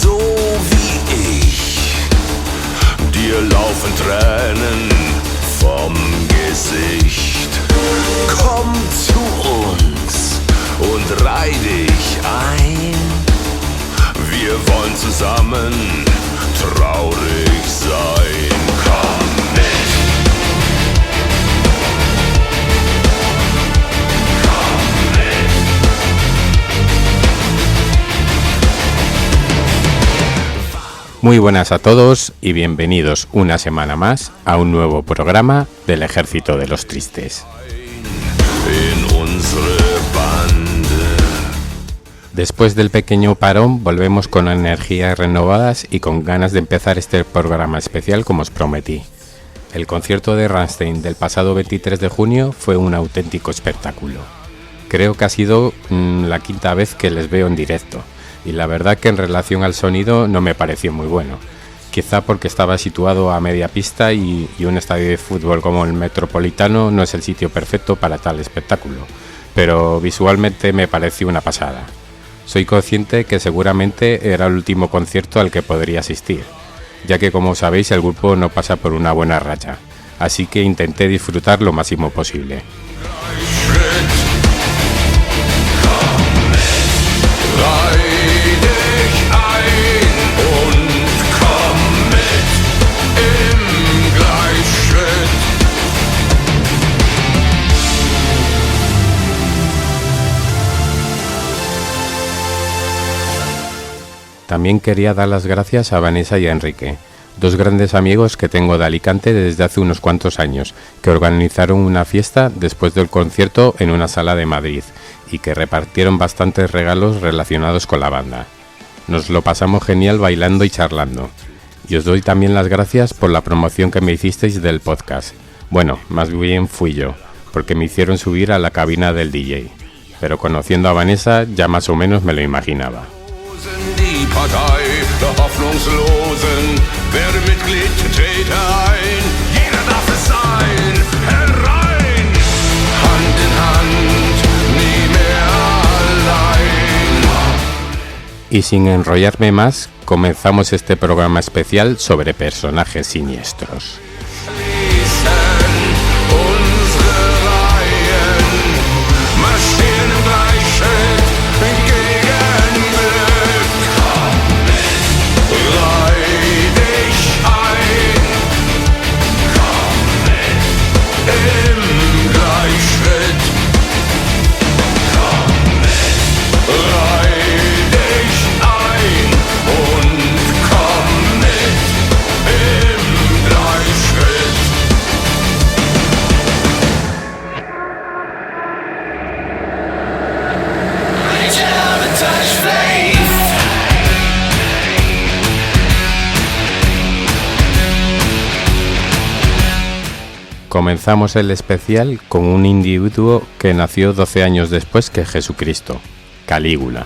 so wie ich. Dir laufen Tränen vom Gesicht. Komm zu uns und reih dich ein. Wir wollen zusammen traurig sein. Komm mit. Komm mit. Muy buenas a todos y bienvenidos una semana más a un nuevo programa del Ejército de los Tristes. Después del pequeño parón volvemos con energías renovadas y con ganas de empezar este programa especial como os prometí. El concierto de Rammstein del pasado 23 de junio fue un auténtico espectáculo. Creo que ha sido la quinta vez que les veo en directo y la verdad que en relación al sonido no me pareció muy bueno. Quizá porque estaba situado a media pista y un estadio de fútbol como el Metropolitano no es el sitio perfecto para tal espectáculo, pero visualmente me pareció una pasada. Soy consciente que seguramente era el último concierto al que podría asistir, ya que como sabéis el grupo no pasa por una buena racha, así que intenté disfrutar lo máximo posible. También quería dar las gracias a Vanessa y a Enrique, dos grandes amigos que tengo de Alicante desde hace unos cuantos años, que organizaron una fiesta después del concierto en una sala de Madrid y que repartieron bastantes regalos relacionados con la banda. Nos lo pasamos genial bailando y charlando. Y os doy también las gracias por la promoción que me hicisteis del podcast. Bueno, más bien fui yo, porque me hicieron subir a la cabina del DJ. Pero conociendo a Vanessa ya más o menos me lo imaginaba. Partei der Hoffnungslosen, werde Mitglied, trete ein, jeder darf es sein, herein, Hand in Hand, nie mehr allein. Y sin enrollarme más, comenzamos este programa especial sobre personajes siniestros. Comenzamos el especial con un individuo que nació 12 años después que Jesucristo, Calígula.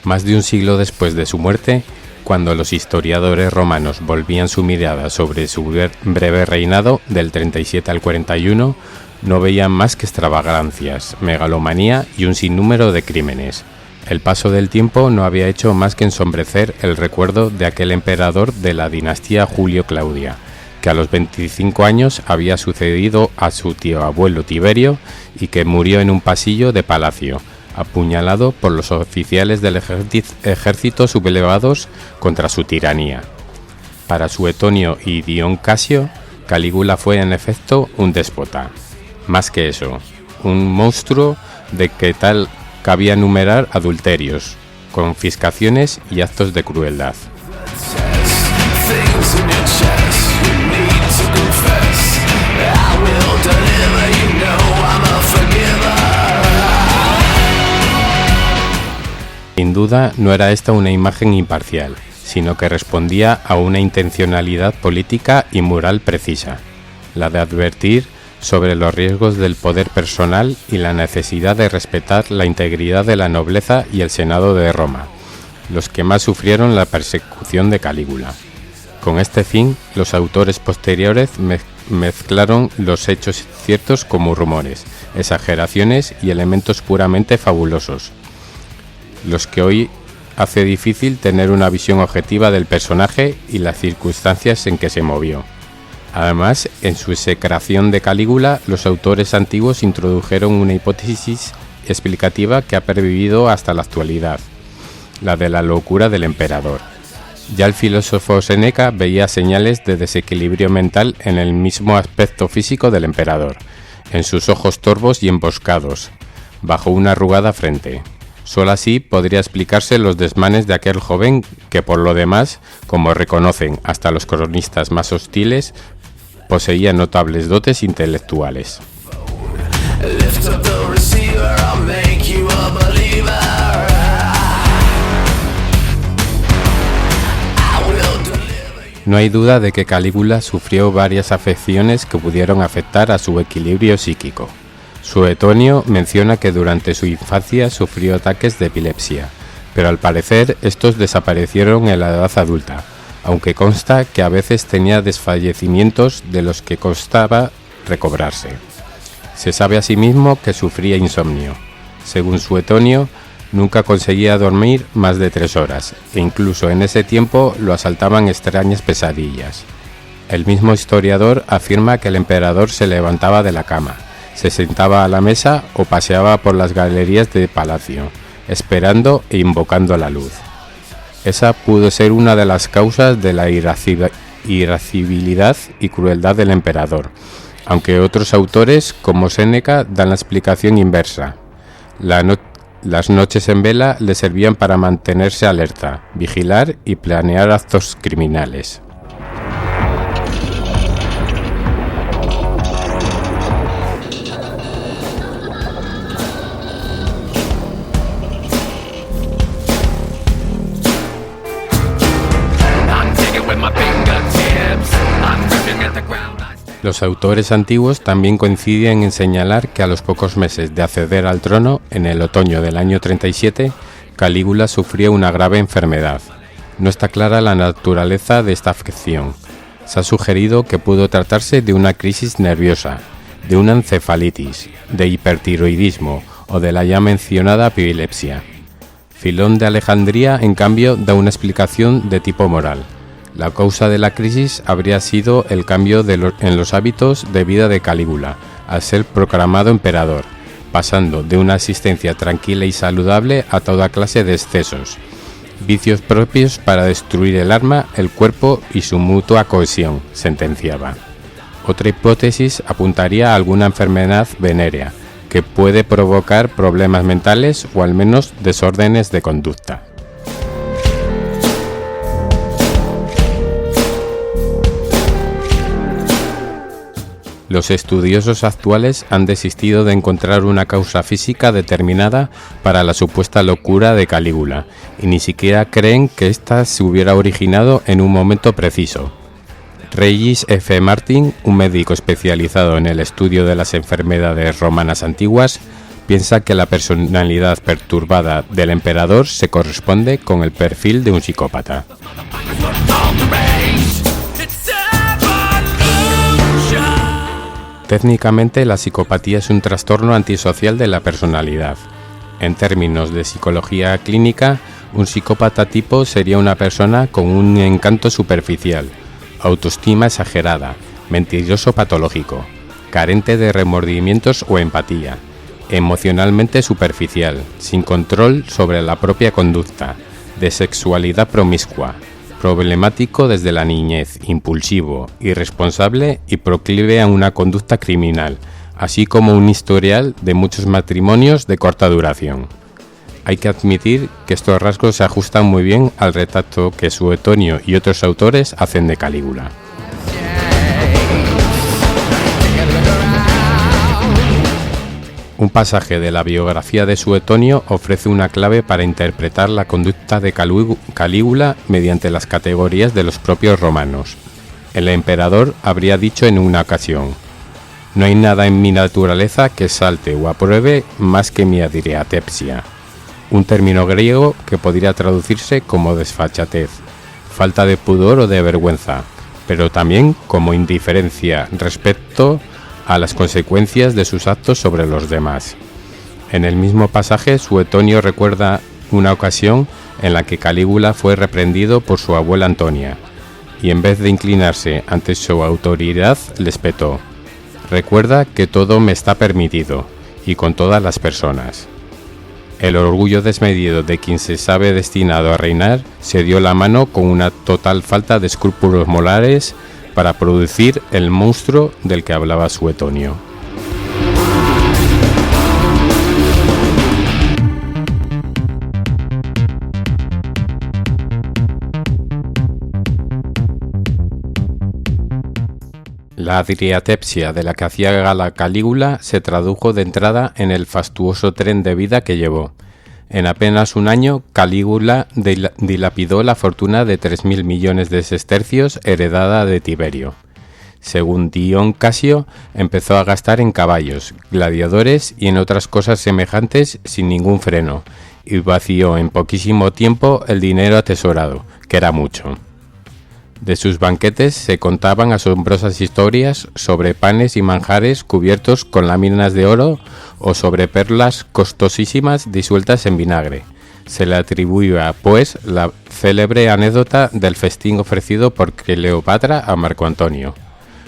Más de un siglo después de su muerte, cuando los historiadores romanos volvían su mirada sobre su breve reinado del 37 al 41, no veían más que extravagancias, megalomanía y un sinnúmero de crímenes. El paso del tiempo no había hecho más que ensombrecer el recuerdo de aquel emperador de la dinastía Julio-Claudia, que a los 25 años había sucedido a su tío abuelo Tiberio y que murió en un pasillo de palacio, apuñalado por los oficiales del ejército sublevados contra su tiranía. Para Suetonio y Dion Casio, Calígula fue en efecto un déspota. Más que eso, un monstruo de que tal cabía enumerar adulterios, confiscaciones y actos de crueldad. Sin duda no era esta una imagen imparcial, sino que respondía a una intencionalidad política y moral precisa, la de advertir sobre los riesgos del poder personal y la necesidad de respetar la integridad de la nobleza y el Senado de Roma, los que más sufrieron la persecución de Calígula. Con este fin, los autores posteriores mezclaron los hechos ciertos como rumores, exageraciones y elementos puramente fabulosos, los que hoy hace difícil tener una visión objetiva del personaje y las circunstancias en que se movió. Además, en su execración de Calígula, los autores antiguos introdujeron una hipótesis explicativa que ha pervivido hasta la actualidad, la de la locura del emperador. Ya el filósofo Séneca veía señales de desequilibrio mental en el mismo aspecto físico del emperador, en sus ojos torvos y emboscados, bajo una arrugada frente. Solo así podría explicarse los desmanes de aquel joven que, por lo demás, como reconocen hasta los cronistas más hostiles, poseía notables dotes intelectuales. No hay duda de que Calígula sufrió varias afecciones que pudieron afectar a su equilibrio psíquico. Suetonio menciona que durante su infancia sufrió ataques de epilepsia, pero al parecer estos desaparecieron en la edad adulta, aunque consta que a veces tenía desfallecimientos de los que costaba recobrarse. Se sabe asimismo que sufría insomnio. Según Suetonio, nunca conseguía dormir más de 3 horas, e incluso en ese tiempo lo asaltaban extrañas pesadillas. El mismo historiador afirma que el emperador se levantaba de la cama, se sentaba a la mesa o paseaba por las galerías del palacio, esperando e invocando la luz. Esa pudo ser una de las causas de la irascibilidad y crueldad del emperador, aunque otros autores, como Séneca, dan la explicación inversa. Las noches en vela le servían para mantenerse alerta, vigilar y planear actos criminales. Los autores antiguos también coinciden en señalar que a los pocos meses de acceder al trono, en el otoño del año 37, Calígula sufrió una grave enfermedad. No está clara la naturaleza de esta afección. Se ha sugerido que pudo tratarse de una crisis nerviosa, de una encefalitis, de hipertiroidismo o de la ya mencionada epilepsia. Filón de Alejandría, en cambio, da una explicación de tipo moral. La causa de la crisis habría sido el cambio en los hábitos de vida de Calígula, al ser proclamado emperador, pasando de una existencia tranquila y saludable a toda clase de excesos, vicios propios para destruir el alma, el cuerpo y su mutua cohesión, sentenciaba. Otra hipótesis apuntaría a alguna enfermedad venérea, que puede provocar problemas mentales o al menos desórdenes de conducta. Los estudiosos actuales han desistido de encontrar una causa física determinada para la supuesta locura de Calígula, y ni siquiera creen que ésta se hubiera originado en un momento preciso. Regis F. Martin, un médico especializado en el estudio de las enfermedades romanas antiguas, piensa que la personalidad perturbada del emperador se corresponde con el perfil de un psicópata. Técnicamente, la psicopatía es un trastorno antisocial de la personalidad. En términos de psicología clínica, un psicópata tipo sería una persona con un encanto superficial, autoestima exagerada, mentiroso patológico, carente de remordimientos o empatía, emocionalmente superficial, sin control sobre la propia conducta, de sexualidad promiscua, problemático desde la niñez, impulsivo, irresponsable y proclive a una conducta criminal, así como un historial de muchos matrimonios de corta duración. Hay que admitir que estos rasgos se ajustan muy bien al retrato que Suetonio y otros autores hacen de Calígula. Un pasaje de la biografía de Suetonio ofrece una clave para interpretar la conducta de Calígula mediante las categorías de los propios romanos. El emperador habría dicho en una ocasión: «No hay nada en mi naturaleza que salte o apruebe más que mi adriatepsia», un término griego que podría traducirse como desfachatez, falta de pudor o de vergüenza, pero también como indiferencia respecto a las consecuencias de sus actos sobre los demás. En el mismo pasaje, Suetonio recuerda una ocasión en la que Calígula fue reprendido por su abuela Antonia, y en vez de inclinarse ante su autoridad, le espetó: «Recuerda que todo me está permitido, y con todas las personas». El orgullo desmedido de quien se sabe destinado a reinar se dio la mano con una total falta de escrúpulos morales para producir el monstruo del que hablaba Suetonio. La adriatepsia de la que hacía gala Calígula se tradujo de entrada en el fastuoso tren de vida que llevó. En apenas un año, Calígula dilapidó la fortuna de 3.000 millones de sestercios heredada de Tiberio. Según Dion Casio, empezó a gastar en caballos, gladiadores y en otras cosas semejantes sin ningún freno, y vació en poquísimo tiempo el dinero atesorado, que era mucho. De sus banquetes se contaban asombrosas historias sobre panes y manjares cubiertos con láminas de oro o sobre perlas costosísimas disueltas en vinagre. Se le atribuía, pues, la célebre anécdota del festín ofrecido por Cleopatra a Marco Antonio.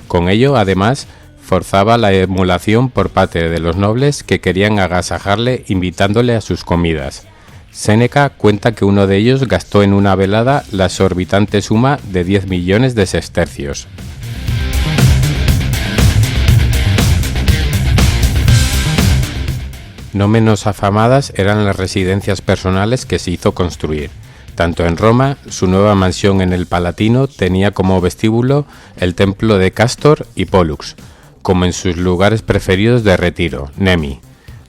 Con ello, además, forzaba la emulación por parte de los nobles que querían agasajarle invitándole a sus comidas. Séneca cuenta que uno de ellos gastó en una velada la exorbitante suma de 10 millones de sestercios. No menos afamadas eran las residencias personales que se hizo construir. Tanto en Roma, su nueva mansión en el Palatino tenía como vestíbulo el templo de Castor y Pólux, como en sus lugares preferidos de retiro, Nemi,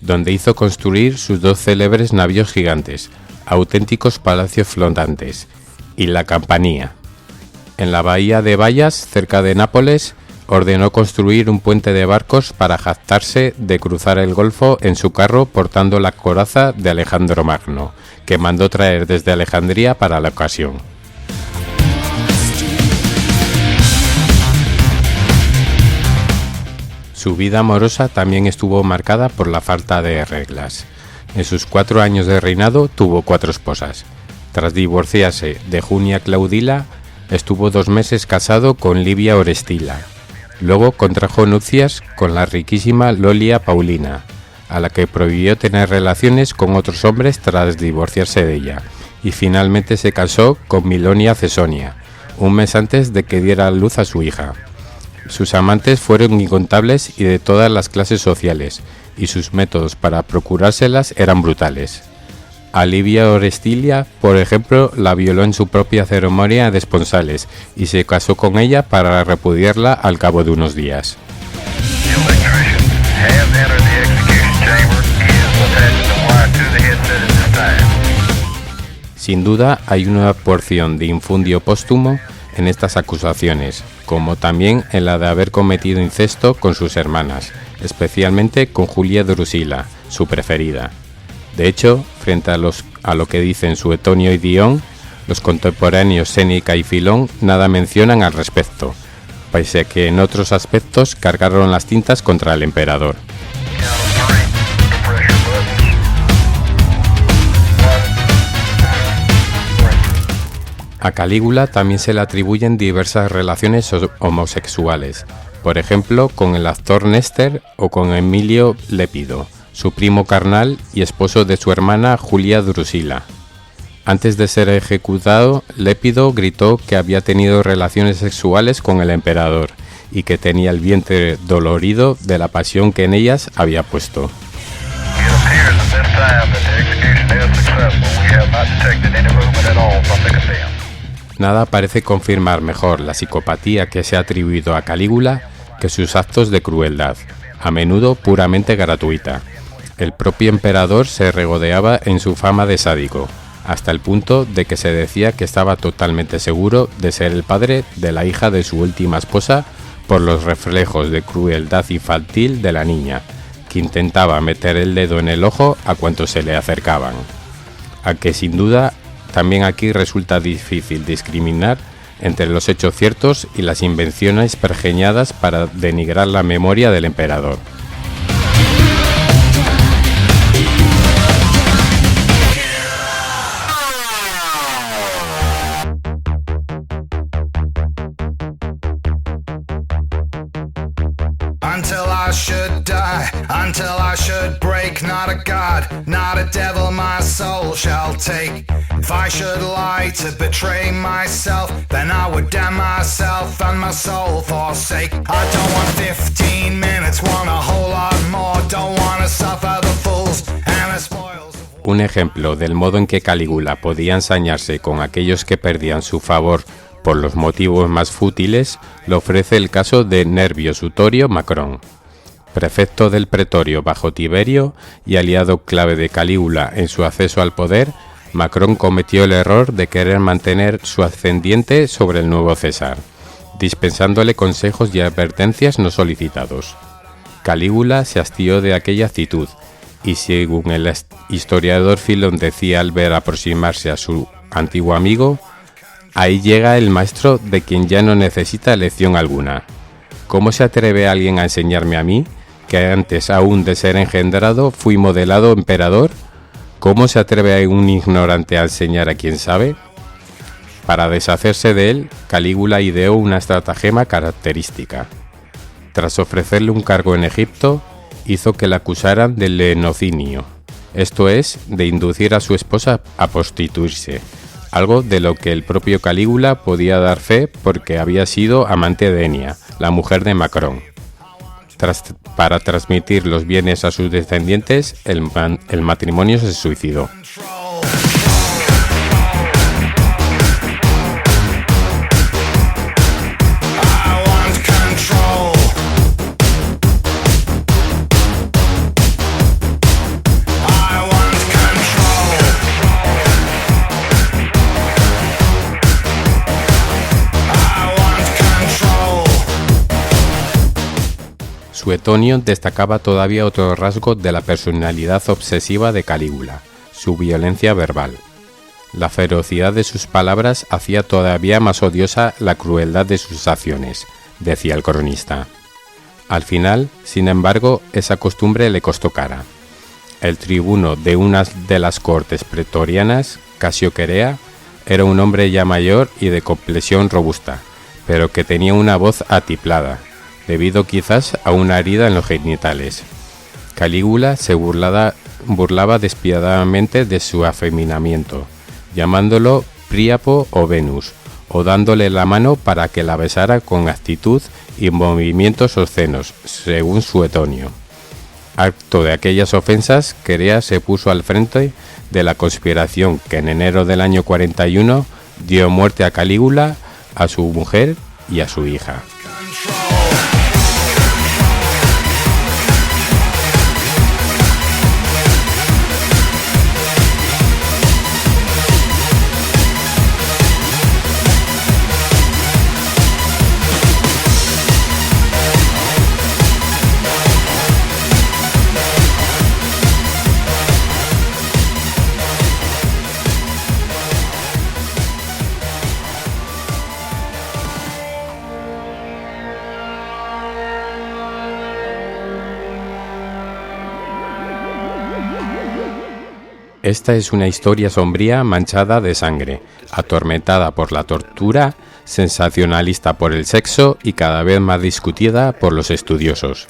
donde hizo construir sus 2 célebres navíos gigantes, auténticos palacios flotantes, y la Campanía. En la bahía de Bayas, cerca de Nápoles, ordenó construir un puente de barcos para jactarse de cruzar el Golfo en su carro portando la coraza de Alejandro Magno, que mandó traer desde Alejandría para la ocasión. Su vida amorosa también estuvo marcada por la falta de reglas. En sus 4 años de reinado tuvo 4 esposas. Tras divorciarse de Junia Claudila, estuvo 2 meses casado con Livia Orestila. Luego contrajo nupcias con la riquísima Lolia Paulina, a la que prohibió tener relaciones con otros hombres tras divorciarse de ella, y finalmente se casó con Milonia Cesonia, un mes antes de que diera a luz a su hija. Sus amantes fueron incontables y de todas las clases sociales, y sus métodos para procurárselas eran brutales. A Livia Orestilia, por ejemplo, la violó en su propia ceremonia de esponsales y se casó con ella para repudiarla al cabo de unos días. Sin duda hay una porción de infundio póstumo en estas acusaciones, como también en la de haber cometido incesto con sus hermanas, especialmente con Julia Drusila, su preferida. De hecho, frente a lo que dicen Suetonio y Dion, los contemporáneos Séneca y Filón nada mencionan al respecto, pese a que en otros aspectos cargaron las tintas contra el emperador. A Calígula también se le atribuyen diversas relaciones homosexuales, por ejemplo con el actor Néstor o con Emilio Lépido, su primo carnal y esposo de su hermana Julia Drusila. Antes de ser ejecutado, Lépido gritó que había tenido relaciones sexuales con el emperador y que tenía el vientre dolorido de la pasión que en ellas había puesto. Nada parece confirmar mejor la psicopatía que se ha atribuido a Calígula que sus actos de crueldad, a menudo puramente gratuita. El propio emperador se regodeaba en su fama de sádico, hasta el punto de que se decía que estaba totalmente seguro de ser el padre de la hija de su última esposa por los reflejos de crueldad infantil de la niña, que intentaba meter el dedo en el ojo a cuantos se le acercaban. A que sin duda también aquí resulta difícil discriminar entre los hechos ciertos y las invenciones pergeñadas para denigrar la memoria del emperador. Until I should die, until I should break, not a god, not a devil my soul shall take. If I should lie to betray myself, then I would damn myself and my soul forsake. I don't want 15 minutes, want a whole lot more, don't want to suffer the fools and the spoils. Un ejemplo del modo en que Calígula podía ensañarse con aquellos que perdían su favor por los motivos más fútiles, lo ofrece el caso de Nervio Sutorio Macrón. Prefecto del pretorio bajo Tiberio y aliado clave de Calígula en su acceso al poder, Macrón cometió el error de querer mantener su ascendiente sobre el nuevo César, dispensándole consejos y advertencias no solicitados. Calígula se hastió de aquella actitud, y según el historiador Filón decía al ver aproximarse a su antiguo amigo, ahí llega el maestro de quien ya no necesita lección alguna. ¿Cómo se atreve alguien a enseñarme a mí, que antes aún de ser engendrado fui modelado emperador? ¿Cómo se atreve un ignorante a enseñar a quien sabe? Para deshacerse de él, Calígula ideó una estratagema característica. Tras ofrecerle un cargo en Egipto, hizo que la acusaran de lenocinio, esto es, de inducir a su esposa a prostituirse, algo de lo que el propio Calígula podía dar fe porque había sido amante de Enia, la mujer de Macrón. Para transmitir los bienes a sus descendientes, el matrimonio se suicidó. Suetonio destacaba todavía otro rasgo de la personalidad obsesiva de Calígula, su violencia verbal. La ferocidad de sus palabras hacía todavía más odiosa la crueldad de sus acciones, decía el cronista. Al final, sin embargo, esa costumbre le costó cara. El tribuno de una de las cortes pretorianas, Casio Querea, era un hombre ya mayor y de complexión robusta, pero que tenía una voz atiplada, debido quizás a una herida en los genitales. Calígula se burlaba despiadadamente de su afeminamiento, llamándolo Príapo o Venus, o dándole la mano para que la besara con actitud y movimientos obscenos, según Suetonio. Harto de aquellas ofensas, Querea se puso al frente de la conspiración que en enero del año 41 dio muerte a Calígula, a su mujer y a su hija. Esta es una historia sombría manchada de sangre, atormentada por la tortura, sensacionalista por el sexo y cada vez más discutida por los estudiosos.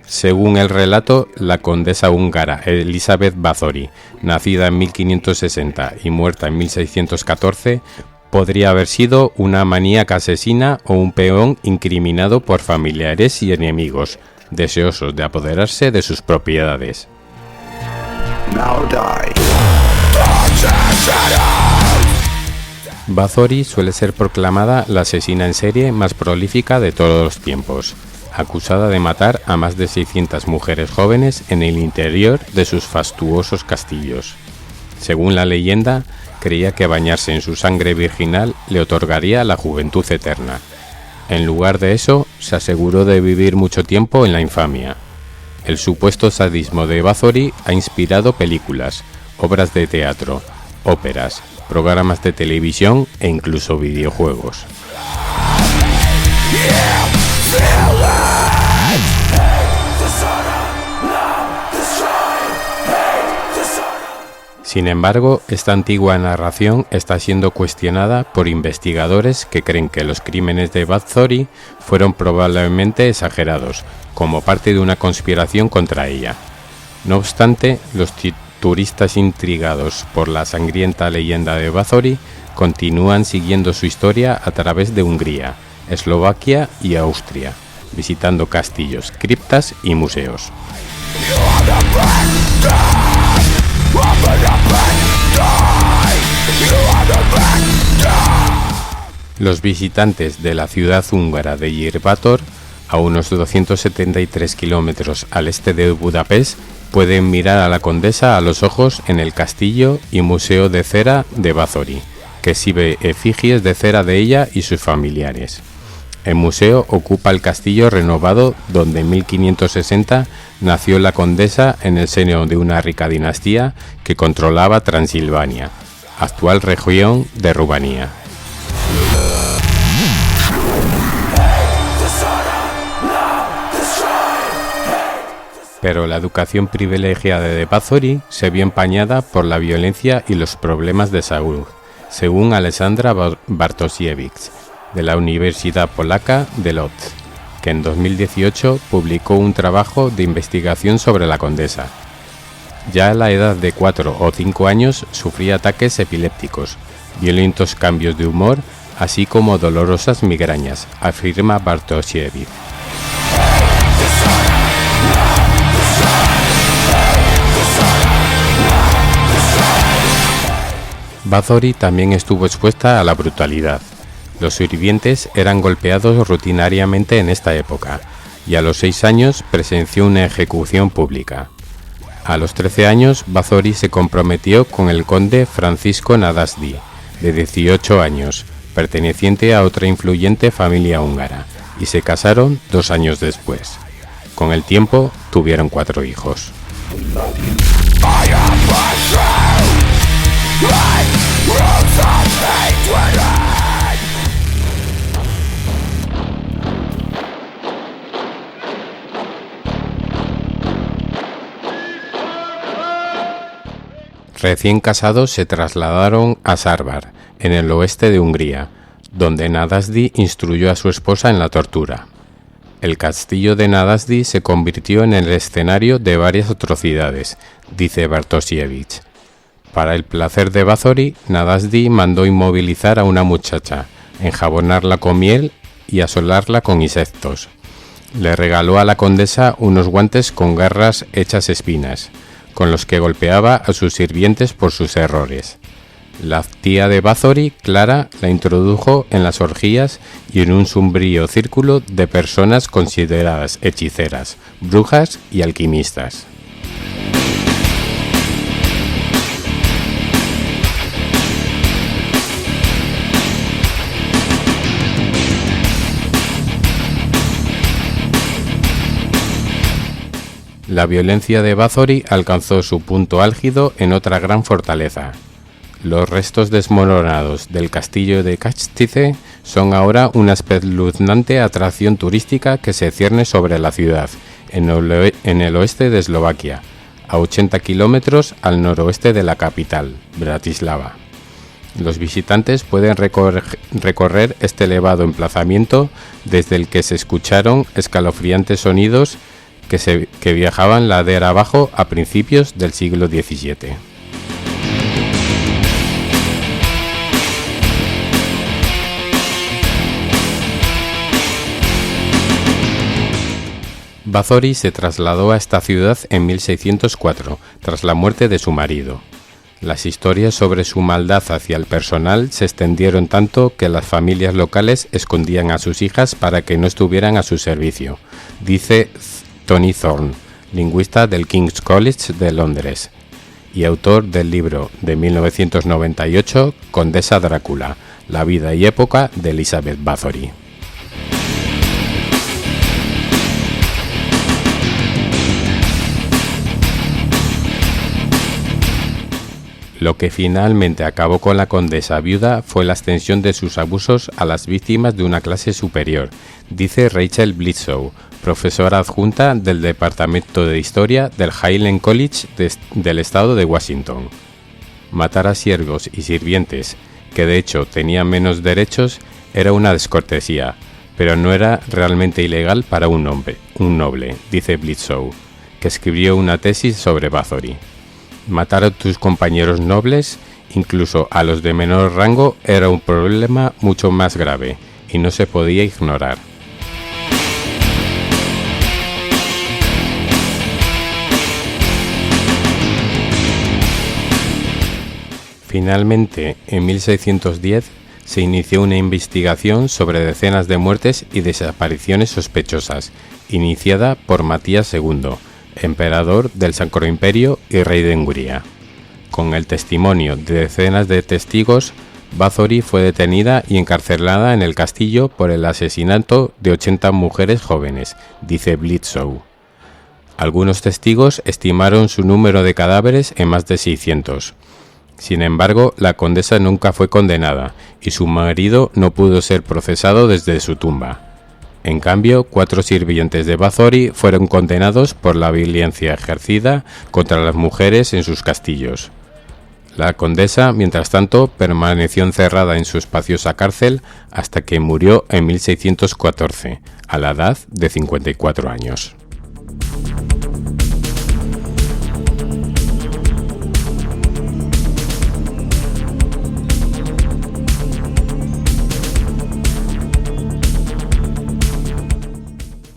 Según el relato, la condesa húngara Elizabeth Bathory, nacida en 1560 y muerta en 1614, podría haber sido una maníaca asesina o un peón incriminado por familiares y enemigos, deseosos de apoderarse de sus propiedades. Now die. Bathory suele ser proclamada la asesina en serie más prolífica de todos los tiempos, acusada de matar a más de 600 mujeres jóvenes en el interior de sus fastuosos castillos. Según la leyenda, creía que bañarse en su sangre virginal le otorgaría la juventud eterna. En lugar de eso, se aseguró de vivir mucho tiempo en la infamia. El supuesto sadismo de Bathory ha inspirado películas, obras de teatro, óperas, programas de televisión e incluso videojuegos. Sin embargo, esta antigua narración está siendo cuestionada por investigadores que creen que los crímenes de Bathory fueron probablemente exagerados, como parte de una conspiración contra ella. No obstante, los turistas intrigados por la sangrienta leyenda de Bathory continúan siguiendo su historia a través de Hungría, Eslovaquia y Austria, visitando castillos, criptas y museos. Los visitantes de la ciudad húngara de Győr-Bátor, a unos 273 kilómetros al este de Budapest, pueden mirar a la condesa a los ojos en el castillo y museo de cera de Bathory, que exhibe efigies de cera de ella y sus familiares. El museo ocupa el castillo renovado donde en 1560 nació la condesa en el seno de una rica dinastía que controlaba Transilvania, actual región de Rumanía. Pero la educación privilegiada de Bathory se vio empañada por la violencia y los problemas de salud, según Alexandra Bartosiewicz, de la Universidad Polaca de Łódź, que en 2018 publicó un trabajo de investigación sobre la condesa. Ya a la edad de 4 o 5 años sufría ataques epilépticos, violentos cambios de humor, así como dolorosas migrañas, afirma Bartosiewicz. Bathory también estuvo expuesta a la brutalidad. Los sirvientes eran golpeados rutinariamente en esta época, y a los 6 años presenció una ejecución pública. A los 13 años, Bathory se comprometió con el conde Francisco Nadasdy, de 18 años, perteneciente a otra influyente familia húngara, y se casaron 2 años después. Con el tiempo, tuvieron 4 hijos. Recién casados se trasladaron a Szarvas, en el oeste de Hungría, donde Nadasdy instruyó a su esposa en la tortura. El castillo de Nadasdy se convirtió en el escenario de varias atrocidades, dice Bartosiewicz. Para el placer de Bathory, Nadasdy mandó inmovilizar a una muchacha, enjabonarla con miel y asolarla con insectos. Le regaló a la condesa unos guantes con garras hechas espinas, con los que golpeaba a sus sirvientes por sus errores. La tía de Bathory, Clara, la introdujo en las orgías y en un sombrío círculo de personas consideradas hechiceras, brujas y alquimistas. La violencia de Bathory alcanzó su punto álgido en otra gran fortaleza. Los restos desmoronados del castillo de Kastnice son ahora una espeluznante atracción turística que se cierne sobre la ciudad, en el oeste de Eslovaquia, a 80 kilómetros al noroeste de la capital, Bratislava. Los visitantes pueden recorrer este elevado emplazamiento desde el que se escucharon escalofriantes sonidos que viajaban ladera abajo a principios del siglo XVII. Bathory se trasladó a esta ciudad en 1604, tras la muerte de su marido. Las historias sobre su maldad hacia el personal se extendieron tanto que las familias locales escondían a sus hijas para que no estuvieran a su servicio, dice Tony Thorne, lingüista del King's College de Londres y autor del libro de 1998 Condesa Drácula, la vida y época de Elizabeth Bathory. Lo que finalmente acabó con la condesa viuda fue la extensión de sus abusos a las víctimas de una clase superior, dice Rachel Bledsoe, profesora adjunta del Departamento de Historia del Highland College del estado de Washington. Matar a siervos y sirvientes, que de hecho tenían menos derechos, era una descortesía, pero no era realmente ilegal para un noble, dice Bledsoe, que escribió una tesis sobre Bathory. Matar a tus compañeros nobles, incluso a los de menor rango, era un problema mucho más grave y no se podía ignorar. Finalmente, en 1610, se inició una investigación sobre decenas de muertes y desapariciones sospechosas, iniciada por Matías II, emperador del Sacro Imperio y rey de Hungría. Con el testimonio de decenas de testigos, Bathory fue detenida y encarcelada en el castillo por el asesinato de 80 mujeres jóvenes, dice Bledsoe. Algunos testigos estimaron su número de cadáveres en más de 600. Sin embargo, la condesa nunca fue condenada y su marido no pudo ser procesado desde su tumba. En cambio, 4 sirvientes de Bathory fueron condenados por la violencia ejercida contra las mujeres en sus castillos. La condesa, mientras tanto, permaneció encerrada en su espaciosa cárcel hasta que murió en 1614, a la edad de 54 años.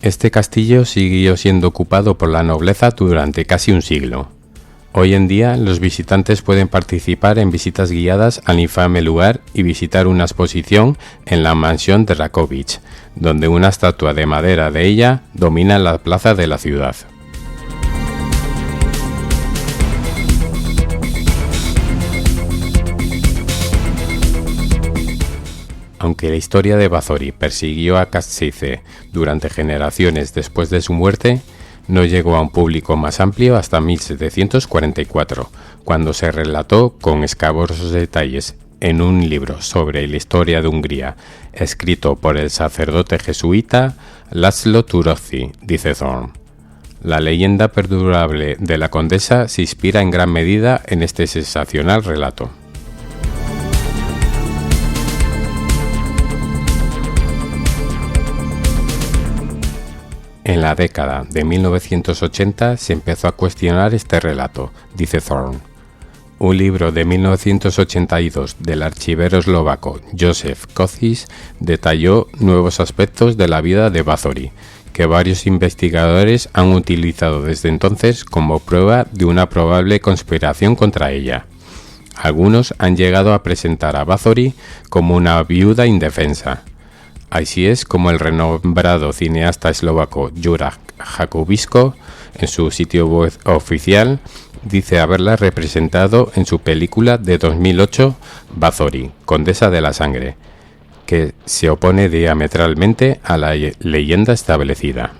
Este castillo siguió siendo ocupado por la nobleza durante casi un siglo. Hoy en día, los visitantes pueden participar en visitas guiadas al infame lugar y visitar una exposición en la mansión de Rakovich, donde una estatua de madera de ella domina la plaza de la ciudad. Aunque la historia de Bathory persiguió a Kaztsize durante generaciones después de su muerte, no llegó a un público más amplio hasta 1744, cuando se relató con escabrosos detalles en un libro sobre la historia de Hungría, escrito por el sacerdote jesuita László Turoczi, dice Thorne. La leyenda perdurable de la condesa se inspira en gran medida en este sensacional relato. En la década de 1980 se empezó a cuestionar este relato, dice Thorne. Un libro de 1982 del archivero eslovaco Josef Kocis detalló nuevos aspectos de la vida de Bathory, que varios investigadores han utilizado desde entonces como prueba de una probable conspiración contra ella. Algunos han llegado a presentar a Bathory como una viuda indefensa. Así es como el renombrado cineasta eslovaco Juraj Jakubisko, en su sitio web oficial, dice haberla representado en su película de 2008, Bathory, Condesa de la Sangre, que se opone diametralmente a la leyenda establecida.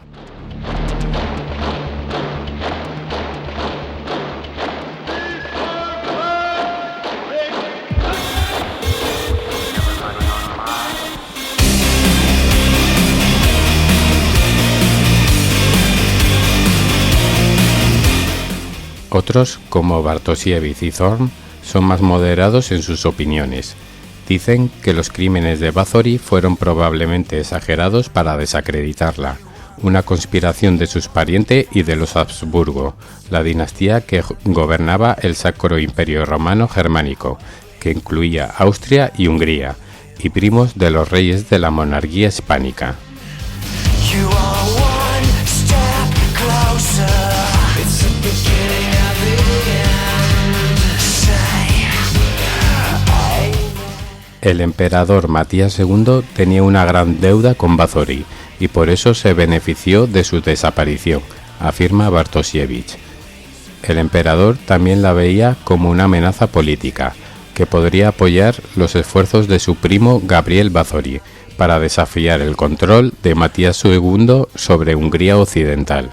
Otros, como Bartosiewicz y Thorne, son más moderados en sus opiniones. Dicen que los crímenes de Bathory fueron probablemente exagerados para desacreditarla, una conspiración de sus parientes y de los Habsburgo, la dinastía que gobernaba el Sacro Imperio Romano Germánico, que incluía Austria y Hungría, y primos de los reyes de la monarquía hispánica. El emperador Matías II tenía una gran deuda con Bathory y por eso se benefició de su desaparición, afirma Bartosiewicz. El emperador también la veía como una amenaza política, que podría apoyar los esfuerzos de su primo Gabriel Bathory para desafiar el control de Matías II sobre Hungría Occidental.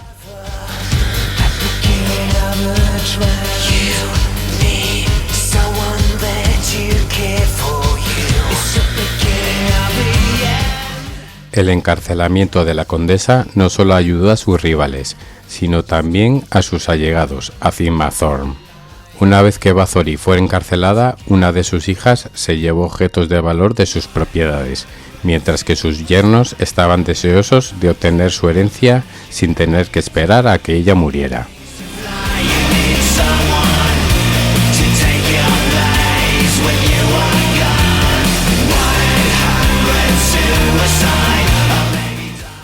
El encarcelamiento de la condesa no solo ayudó a sus rivales, sino también a sus allegados, a Cima Thorne. Una vez que Bathory fue encarcelada, una de sus hijas se llevó objetos de valor de sus propiedades, mientras que sus yernos estaban deseosos de obtener su herencia sin tener que esperar a que ella muriera.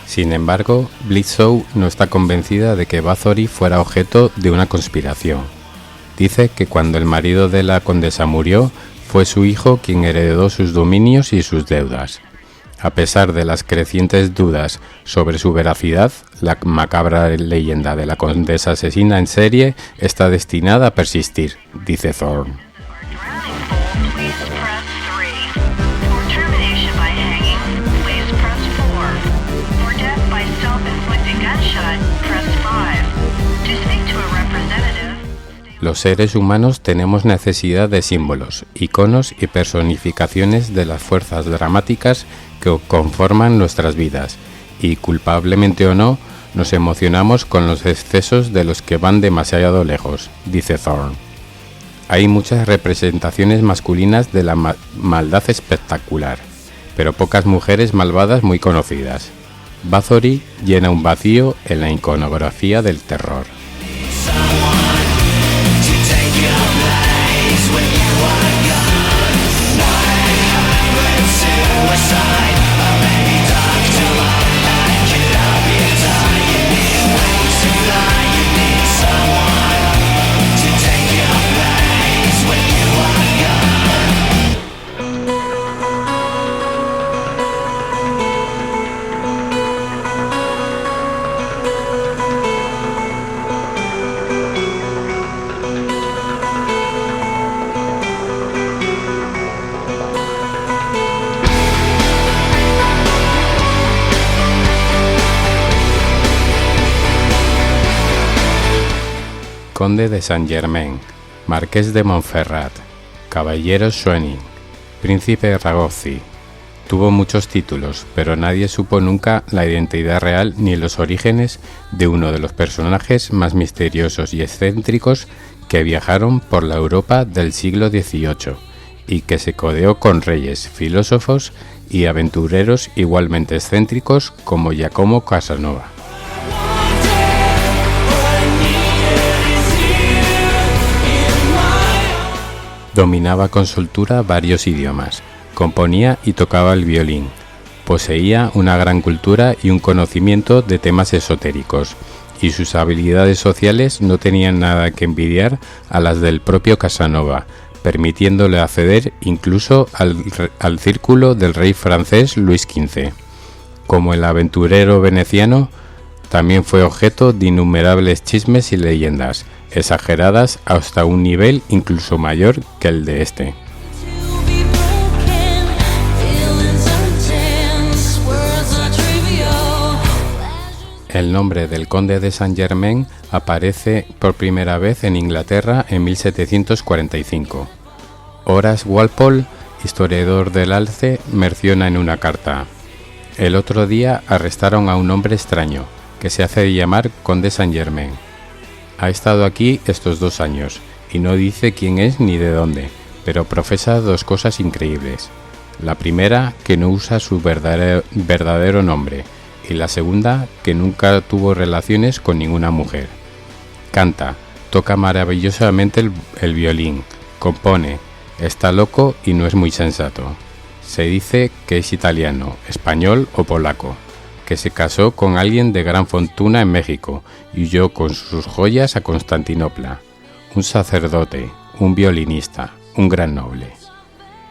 Sin embargo, Bledsoe no está convencida de que Bathory fuera objeto de una conspiración. Dice que cuando el marido de la condesa murió, fue su hijo quien heredó sus dominios y sus deudas. A pesar de las crecientes dudas sobre su veracidad, la macabra leyenda de la condesa asesina en serie está destinada a persistir, dice Thorne. Los seres humanos tenemos necesidad de símbolos, iconos y personificaciones de las fuerzas dramáticas que conforman nuestras vidas, y culpablemente o no, nos emocionamos con los excesos de los que van demasiado lejos, dice Thorne. Hay muchas representaciones masculinas de la maldad espectacular, pero pocas mujeres malvadas muy conocidas. Bathory llena un vacío en la iconografía del terror. Conde de Saint-Germain, Marqués de Montferrat, Caballero Schwenin, Príncipe Ragozzi. Tuvo muchos títulos, pero nadie supo nunca la identidad real ni los orígenes de uno de los personajes más misteriosos y excéntricos que viajaron por la Europa del siglo XVIII y que se codeó con reyes, filósofos y aventureros igualmente excéntricos como Giacomo Casanova. Dominaba con soltura varios idiomas, componía y tocaba el violín, poseía una gran cultura y un conocimiento de temas esotéricos, y sus habilidades sociales no tenían nada que envidiar a las del propio Casanova, permitiéndole acceder incluso al círculo del rey francés Luis XV. Como el aventurero veneciano, también fue objeto de innumerables chismes y leyendas, exageradas hasta un nivel incluso mayor que el de este. El nombre del conde de Saint-Germain aparece por primera vez en Inglaterra en 1745. Horace Walpole, historiador del alce, menciona en una carta: el otro día arrestaron a un hombre extraño, que se hace llamar conde Saint-Germain. Ha estado aquí estos 2 años, y no dice quién es ni de dónde, pero profesa 2 cosas increíbles. La primera, que no usa su verdadero nombre, y la segunda, que nunca tuvo relaciones con ninguna mujer. Canta, toca maravillosamente el violín, compone, está loco y no es muy sensato. Se dice que es italiano, español o polaco, que se casó con alguien de gran fortuna en México y huyó con sus joyas a Constantinopla. Un sacerdote, un violinista, un gran noble.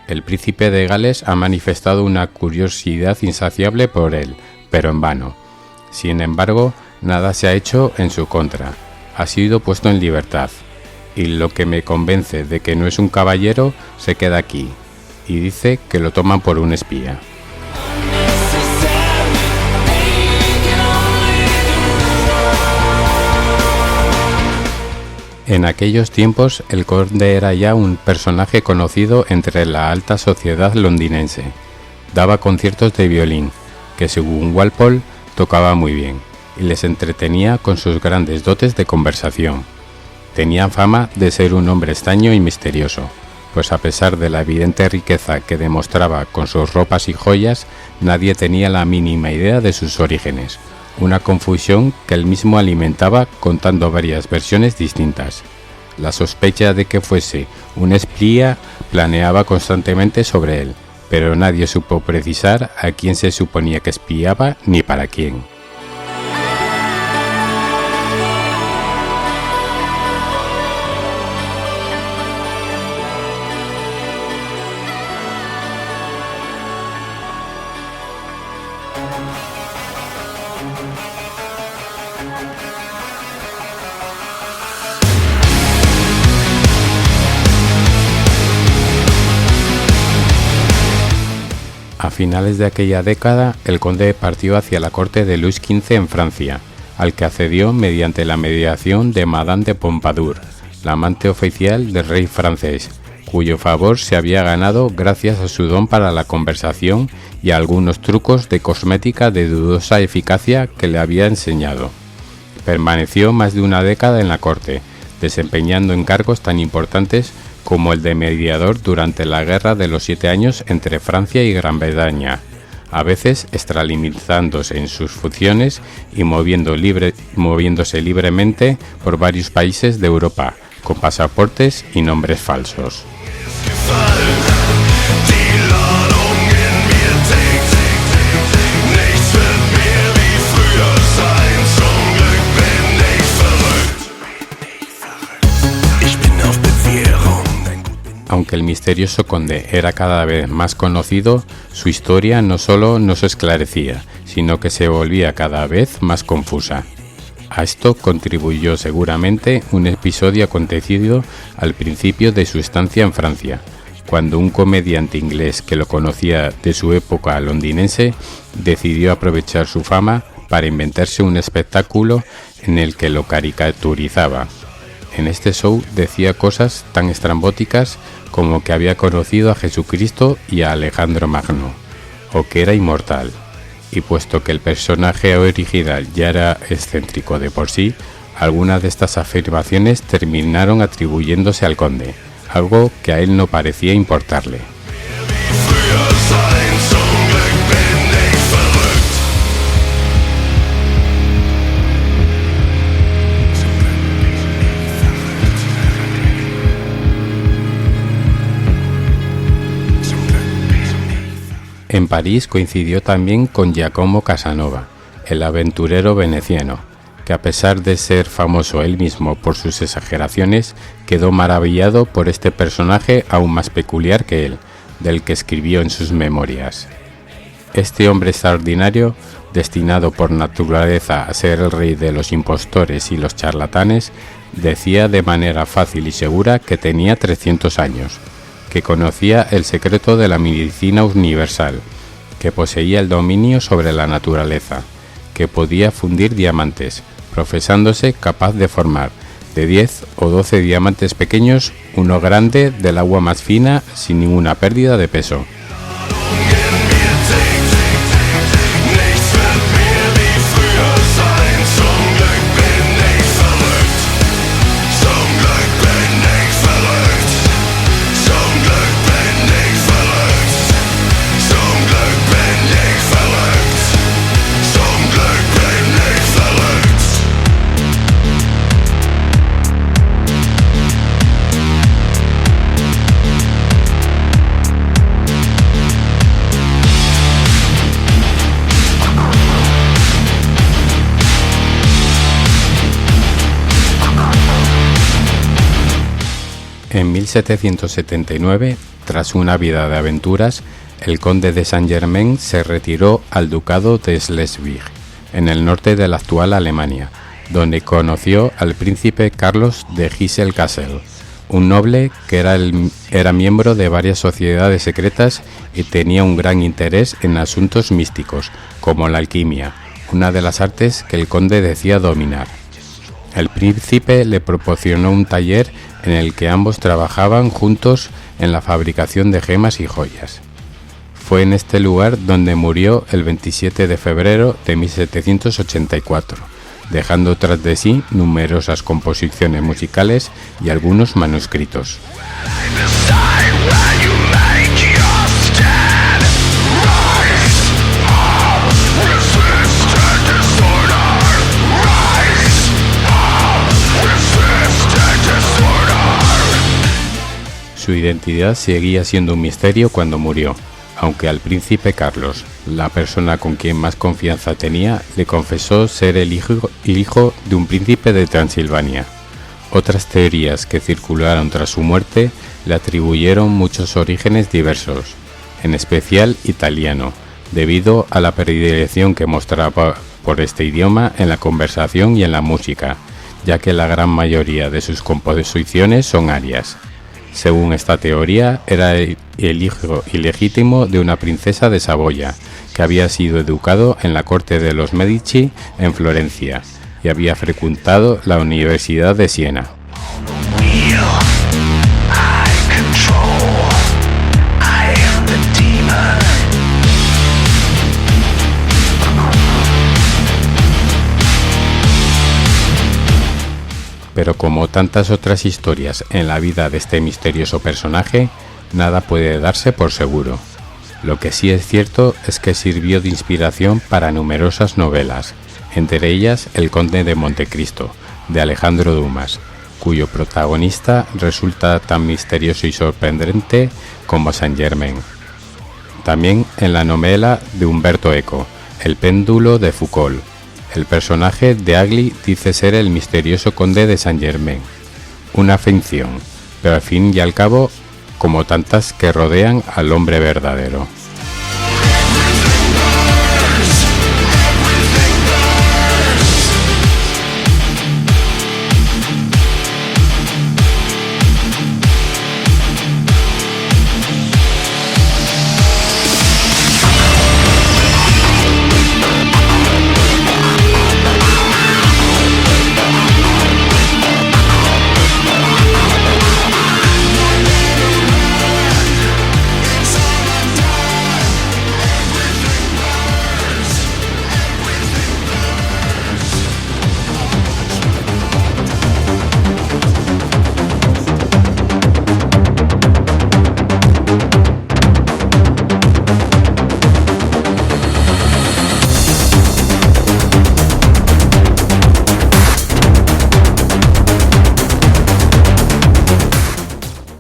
El príncipe de Gales ha manifestado una curiosidad insaciable por él, pero en vano. Sin embargo, nada se ha hecho en su contra. Ha sido puesto en libertad. Y lo que me convence de que no es un caballero se queda aquí. Y dice que lo toman por un espía. En aquellos tiempos, el conde era ya un personaje conocido entre la alta sociedad londinense. Daba conciertos de violín, que según Walpole tocaba muy bien y les entretenía con sus grandes dotes de conversación. Tenía fama de ser un hombre extraño y misterioso, pues a pesar de la evidente riqueza que demostraba con sus ropas y joyas, nadie tenía la mínima idea de sus orígenes, una confusión que él mismo alimentaba contando varias versiones distintas. La sospecha de que fuese un espía planeaba constantemente sobre él, pero nadie supo precisar a quién se suponía que espiaba ni para quién. A finales de aquella década, el conde partió hacia la corte de Luis XV en Francia, al que accedió mediante la mediación de Madame de Pompadour, la amante oficial del rey francés, cuyo favor se había ganado gracias a su don para la conversación y a algunos trucos de cosmética de dudosa eficacia que le había enseñado. Permaneció más de una década en la corte, desempeñando encargos tan importantes como el de mediador durante la Guerra de los 7 Años entre Francia y Gran Bretaña, a veces extralimitándose en sus funciones y moviéndose libremente por varios países de Europa, con pasaportes y nombres falsos. Aunque el misterioso conde era cada vez más conocido, su historia no solo no se esclarecía, sino que se volvía cada vez más confusa. A esto contribuyó seguramente un episodio acontecido al principio de su estancia en Francia, cuando un comediante inglés que lo conocía de su época londinense decidió aprovechar su fama para inventarse un espectáculo en el que lo caricaturizaba. En este show decía cosas tan estrambóticas como que había conocido a Jesucristo y a Alejandro Magno, o que era inmortal, y puesto que el personaje original ya era excéntrico de por sí, algunas de estas afirmaciones terminaron atribuyéndose al conde, algo que a él no parecía importarle. En París coincidió también con Giacomo Casanova, el aventurero veneciano, que a pesar de ser famoso él mismo por sus exageraciones, quedó maravillado por este personaje aún más peculiar que él, del que escribió en sus memorias. Este hombre extraordinario, destinado por naturaleza a ser el rey de los impostores y los charlatanes, decía de manera fácil y segura que tenía 300 años, que conocía el secreto de la medicina universal, que poseía el dominio sobre la naturaleza, que podía fundir diamantes, profesándose capaz de formar de 10 o 12 diamantes pequeños uno grande del agua más fina sin ninguna pérdida de peso. En 1779, tras una vida de aventuras, el conde de Saint-Germain se retiró al ducado de Schleswig, en el norte de la actual Alemania, donde conoció al príncipe Carlos de Hesse-Kassel, un noble que era miembro de varias sociedades secretas y tenía un gran interés en asuntos místicos, como la alquimia, una de las artes que el conde decía dominar. El príncipe le proporcionó un taller en el que ambos trabajaban juntos en la fabricación de gemas y joyas. Fue en este lugar donde murió el 27 de febrero de 1784, dejando tras de sí numerosas composiciones musicales y algunos manuscritos. Su identidad seguía siendo un misterio cuando murió, aunque al príncipe Carlos, la persona con quien más confianza tenía, le confesó ser el hijo de un príncipe de Transilvania. Otras teorías que circularon tras su muerte le atribuyeron muchos orígenes diversos, en especial italiano, debido a la predilección que mostraba por este idioma en la conversación y en la música, ya que la gran mayoría de sus composiciones son arias. Según esta teoría, era el hijo ilegítimo de una princesa de Saboya, que había sido educado en la corte de los Medici en Florencia, y había frecuentado la Universidad de Siena. Pero como tantas otras historias en la vida de este misterioso personaje, nada puede darse por seguro. Lo que sí es cierto es que sirvió de inspiración para numerosas novelas, entre ellas El Conde de Montecristo, de Alejandro Dumas, cuyo protagonista resulta tan misterioso y sorprendente como Saint-Germain. También en la novela de Umberto Eco, El péndulo de Foucault. El personaje de Agli dice ser el misterioso conde de Saint-Germain, una finción, pero al fin y al cabo, como tantas que rodean al hombre verdadero.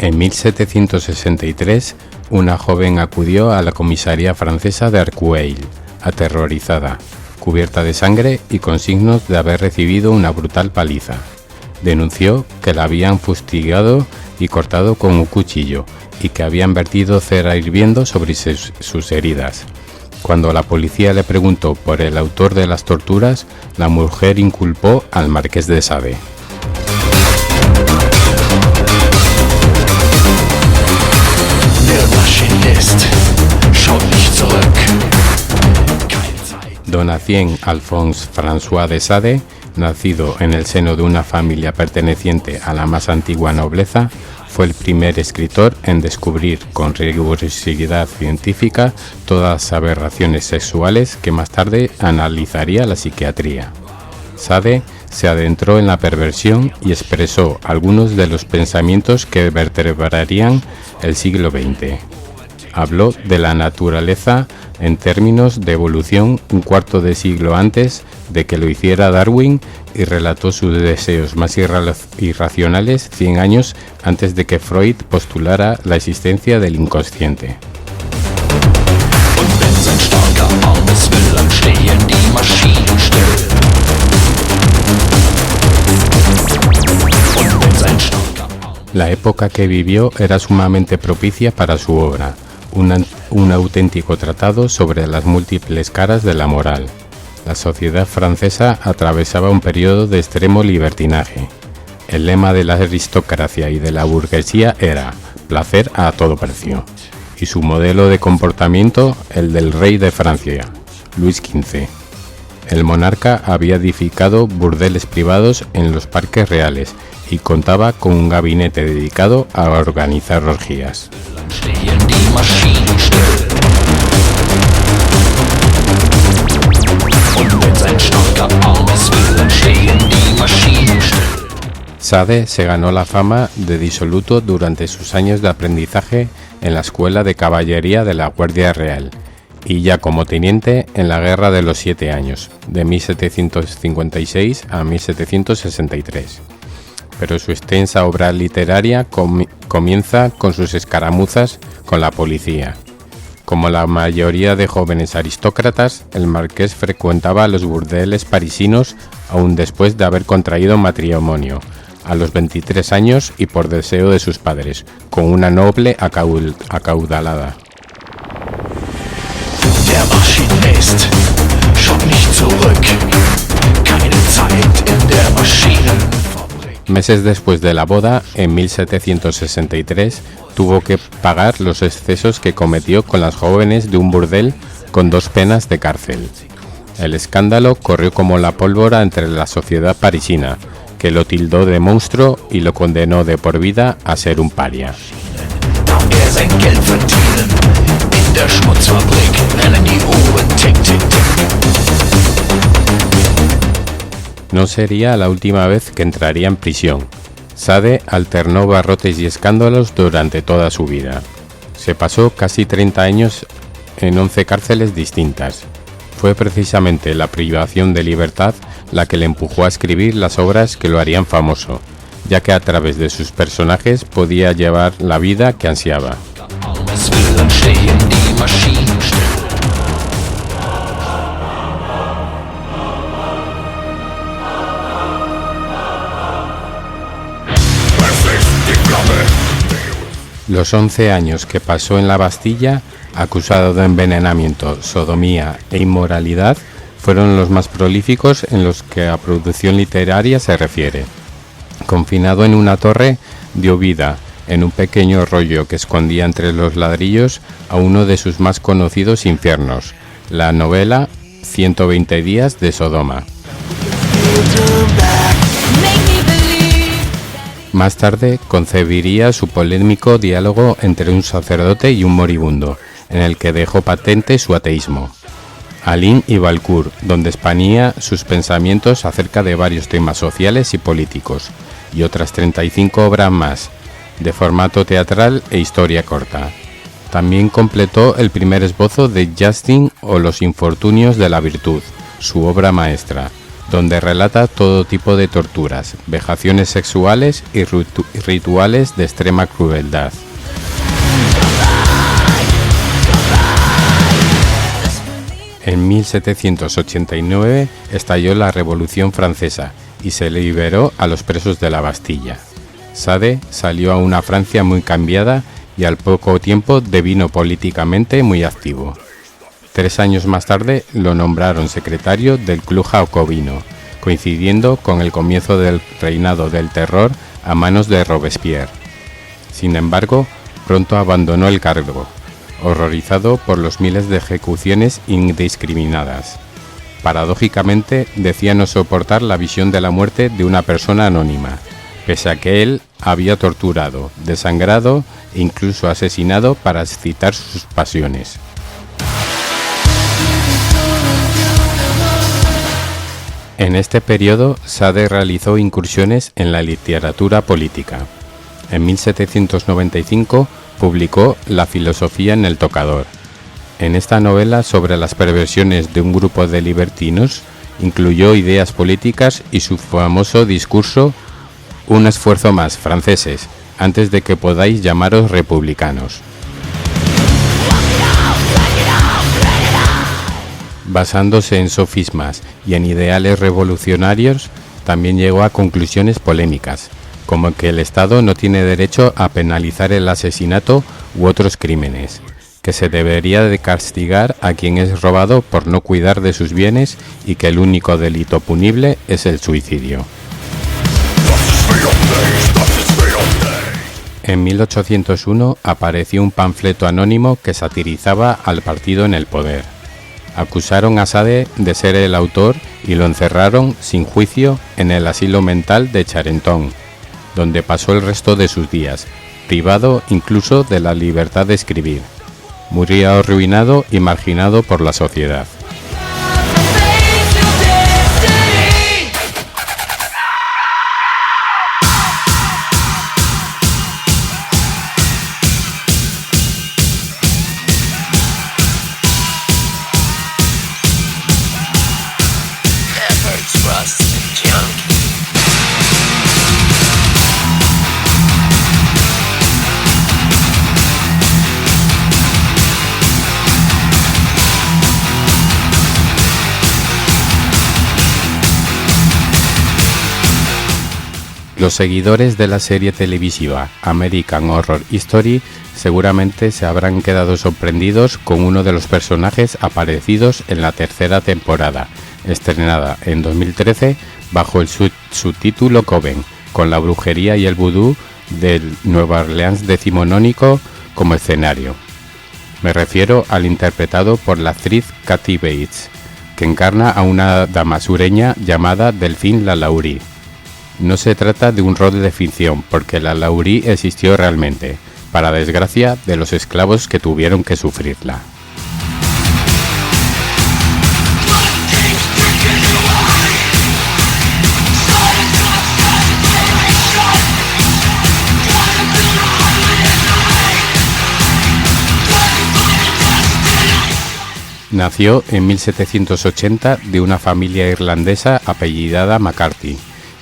En 1763, una joven acudió a la comisaría francesa de Arcueil, aterrorizada, cubierta de sangre y con signos de haber recibido una brutal paliza. Denunció que la habían fustigado y cortado con un cuchillo y que habían vertido cera hirviendo sobre sus heridas. Cuando la policía le preguntó por el autor de las torturas, la mujer inculpó al marqués de Sade. Donatien Alphonse François de Sade, nacido en el seno de una familia perteneciente a la más antigua nobleza, fue el primer escritor en descubrir con rigurosidad científica todas las aberraciones sexuales que más tarde analizaría la psiquiatría. Sade se adentró en la perversión y expresó algunos de los pensamientos que vertebrarían el siglo XX. Habló de la naturaleza en términos de evolución un cuarto de siglo antes de que lo hiciera Darwin y relató sus deseos más irracionales 100 años antes de que Freud postulara la existencia del inconsciente. La época que vivió era sumamente propicia para su obra, un auténtico tratado sobre las múltiples caras de la moral. La sociedad francesa atravesaba un periodo de extremo libertinaje. El lema de la aristocracia y de la burguesía era placer a todo precio, y su modelo de comportamiento el del rey de Francia, Luis XV. El monarca había edificado burdeles privados en los parques reales y contaba con un gabinete dedicado a organizar orgías. Sade se ganó la fama de disoluto durante sus años de aprendizaje en la Escuela de Caballería de la Guardia Real y ya como teniente en la Guerra de los 7 Años, de 1756 a 1763. Pero su extensa obra literaria comienza con sus escaramuzas con la policía. Como la mayoría de jóvenes aristócratas, el marqués frecuentaba los burdeles parisinos aún después de haber contraído matrimonio, a los 23 años y por deseo de sus padres, con una noble acaudalada. Der Maschinist schaut nicht zurück. Keine Zeit in der Maschinenfabrik. Meses después de la boda, en 1763, tuvo que pagar los excesos que cometió con las jóvenes de un burdel con 2 penas de cárcel. El escándalo corrió como la pólvora entre la sociedad parisina, que lo tildó de monstruo y lo condenó de por vida a ser un paria. No sería la última vez que entraría en prisión. Sade alternó barrotes y escándalos durante toda su vida. Se pasó casi 30 años en 11 cárceles distintas. Fue precisamente la privación de libertad la que le empujó a escribir las obras que lo harían famoso, ya que a través de sus personajes podía llevar la vida que ansiaba. Los 11 años que pasó en la Bastilla, acusado de envenenamiento, sodomía e inmoralidad, fueron los más prolíficos en los que a producción literaria se refiere. Confinado en una torre, dio vida, en un pequeño rollo que escondía entre los ladrillos, a uno de sus más conocidos infiernos, la novela 120 días de Sodoma. Más tarde concebiría su polémico diálogo entre un sacerdote y un moribundo, en el que dejó patente su ateísmo. Aline y Valcourt, donde exponía sus pensamientos acerca de varios temas sociales y políticos, y otras 35 obras más, de formato teatral e historia corta. También completó el primer esbozo de Justin o Los infortunios de la virtud, su obra maestra, donde relata todo tipo de torturas, vejaciones sexuales y rituales de extrema crueldad. En 1789 estalló la Revolución Francesa y se liberó a los presos de la Bastilla. Sade salió a una Francia muy cambiada y al poco tiempo devino políticamente muy activo. 3 años más tarde lo nombraron secretario del Club Jacobino, coincidiendo con el comienzo del reinado del terror a manos de Robespierre. Sin embargo, pronto abandonó el cargo, horrorizado por los miles de ejecuciones indiscriminadas. Paradójicamente, decía no soportar la visión de la muerte de una persona anónima, pese a que él había torturado, desangrado e incluso asesinado para excitar sus pasiones. En este periodo, Sade realizó incursiones en la literatura política. En 1795 publicó La filosofía en el tocador. En esta novela sobre las perversiones de un grupo de libertinos, incluyó ideas políticas y su famoso discurso «Un esfuerzo más, franceses, antes de que podáis llamaros republicanos». Basándose en sofismas y en ideales revolucionarios, también llegó a conclusiones polémicas, como que el Estado no tiene derecho a penalizar el asesinato u otros crímenes, que se debería de castigar a quien es robado por no cuidar de sus bienes y que el único delito punible es el suicidio. En 1801 apareció un panfleto anónimo que satirizaba al partido en el poder. Acusaron a Sade de ser el autor y lo encerraron sin juicio en el asilo mental de Charenton, donde pasó el resto de sus días, privado incluso de la libertad de escribir. Murió arruinado y marginado por la sociedad. Los seguidores de la serie televisiva American Horror Story seguramente se habrán quedado sorprendidos con uno de los personajes aparecidos en la tercera temporada, estrenada en 2013 bajo el subtítulo Coven, con la brujería y el vudú del Nueva Orleans decimonónico como escenario. Me refiero al interpretado por la actriz Kathy Bates, que encarna a una dama sureña llamada Delphine LaLaurie. No se trata de un rol de ficción, porque LaLaurie existió realmente, para desgracia de los esclavos que tuvieron que sufrirla. Nació en 1780 de una familia irlandesa apellidada McCarthy